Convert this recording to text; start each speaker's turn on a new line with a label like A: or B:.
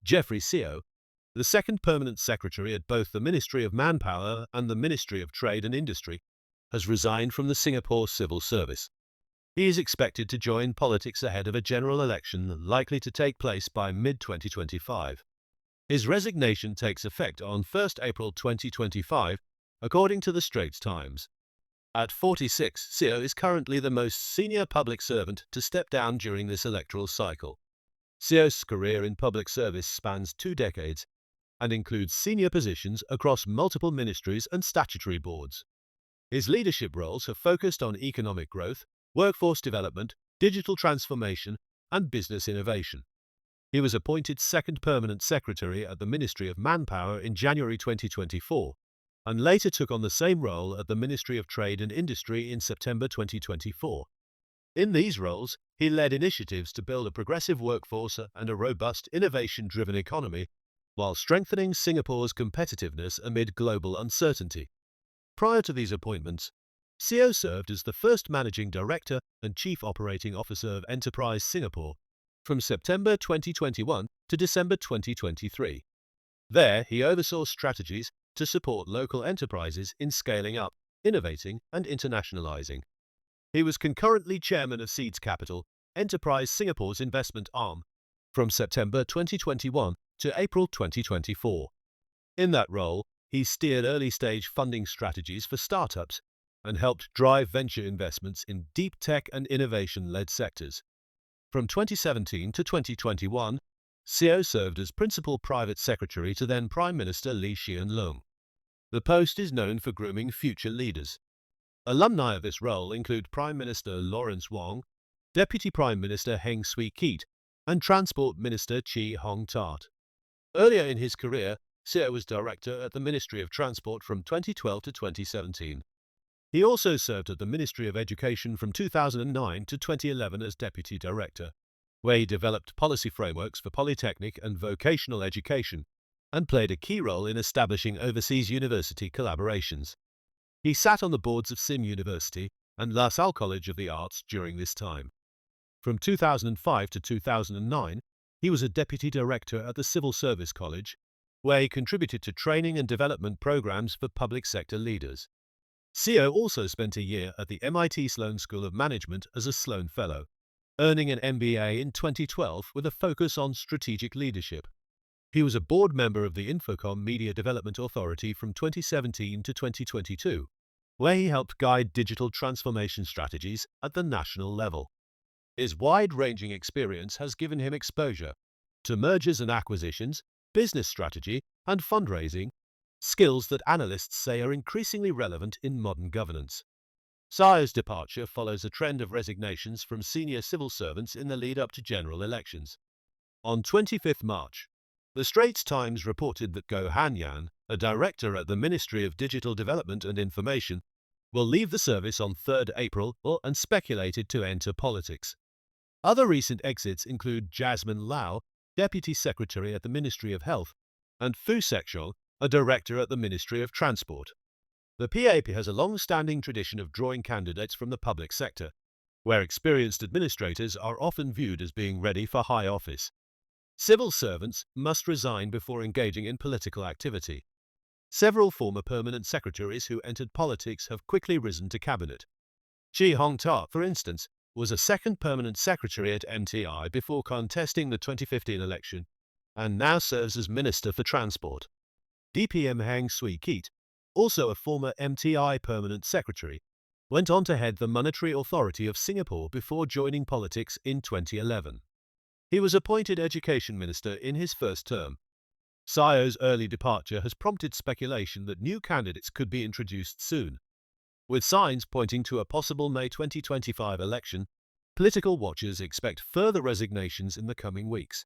A: Siow, the second permanent secretary at both the Ministry of Manpower and the Ministry of Trade and Industry, has resigned from the Singapore civil service. He is expected to join politics ahead of a general election likely to take place by mid-2025. His resignation takes effect on 1st April 2025, according to the Straits Times. At 46, Siow is currently the most senior public servant to step down during this electoral cycle. Siow's career in public service spans 2 decades and includes senior positions across multiple ministries and statutory boards. His leadership roles have focused on economic growth, workforce development, digital transformation, and business innovation. He was appointed second permanent secretary at the Ministry of Manpower in January 2024 and later took on the same role at the Ministry of Trade and Industry in September 2024. In these roles, he led initiatives to build a progressive workforce and a robust, innovation-driven economy while strengthening Singapore's competitiveness amid global uncertainty. Prior to these appointments, Siow served as the first Managing Director and Chief Operating Officer of Enterprise Singapore from September 2021 to December 2023. There, he oversaw strategies to support local enterprises in scaling up, innovating, and internationalizing. He was concurrently chairman of Seeds Capital, Enterprise Singapore's investment arm, from September 2021 to April 2024. In that role, he steered early-stage funding strategies for startups and helped drive venture investments in deep tech and innovation-led sectors. From 2017 to 2021, Siow served as Principal Private Secretary to then Prime Minister Lee Hsien Loong. The post is known for grooming future leaders. Alumni of this role include Prime Minister Lawrence Wong, Deputy Prime Minister Heng Swee Keat, and Transport Minister Chee Hong Tat. Earlier in his career, Siow was Director at the Ministry of Transport from 2012 to 2017. He also served at the Ministry of Education from 2009 to 2011 as Deputy Director, where he developed policy frameworks for polytechnic and vocational education and played a key role in establishing overseas university collaborations. He sat on the boards of Sim University and La Salle College of the Arts during this time. From 2005 to 2009, he was a Deputy Director at the Civil Service College, where he contributed to training and development programs for public sector leaders. Siow also spent a year at the MIT Sloan School of Management as a Sloan Fellow, earning an MBA in 2012 with a focus on strategic leadership. He was a board member of the Infocom Media Development Authority from 2017 to 2022, where he helped guide digital transformation strategies at the national level. His wide-ranging experience has given him exposure to mergers and acquisitions, business strategy, and fundraising, skills that analysts say are increasingly relevant in modern governance. Siow's departure follows a trend of resignations from senior civil servants in the lead-up to general elections. On 25 March, the Straits Times reported that Goh Han Yan, a director at the Ministry of Digital Development and Information, will leave the service on 3rd April and speculated to enter politics. Other recent exits include Jasmine Lau, Deputy Secretary at the Ministry of Health, and Fu Sekshong, a director at the Ministry of Transport. The PAP has a long-standing tradition of drawing candidates from the public sector, where experienced administrators are often viewed as being ready for high office. Civil servants must resign before engaging in political activity. Several former permanent secretaries who entered politics have quickly risen to cabinet. Chee Hong Tat, for instance, was a second permanent secretary at MTI before contesting the 2015 election and now serves as Minister for Transport. DPM Heng Swee Keat, also a former MTI permanent secretary, went on to head the Monetary Authority of Singapore before joining politics in 2011. He was appointed Education Minister in his first term. Siow's early departure has prompted speculation that new candidates could be introduced soon. With signs pointing to a possible May 2025 election, political watchers expect further resignations in the coming weeks.